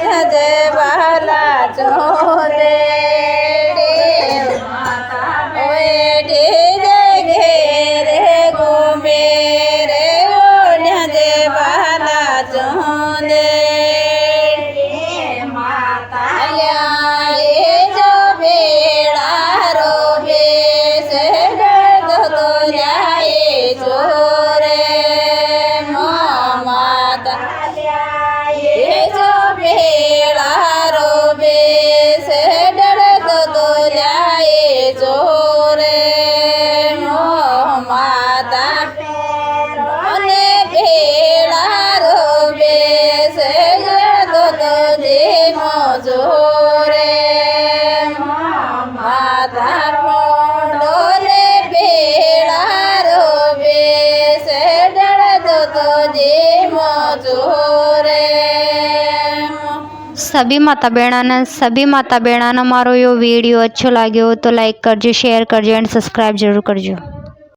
ધજે બહલા ચોરે ઢીજે ઘેરે ગોમે રે ઓઢે બહલા ચોરે सभी माता बहना मारो यो वीडियो अच्छो लाग्यो तो लाइक करजो, शेयर करजो एंड सब्सक्राइब जरूर करजो।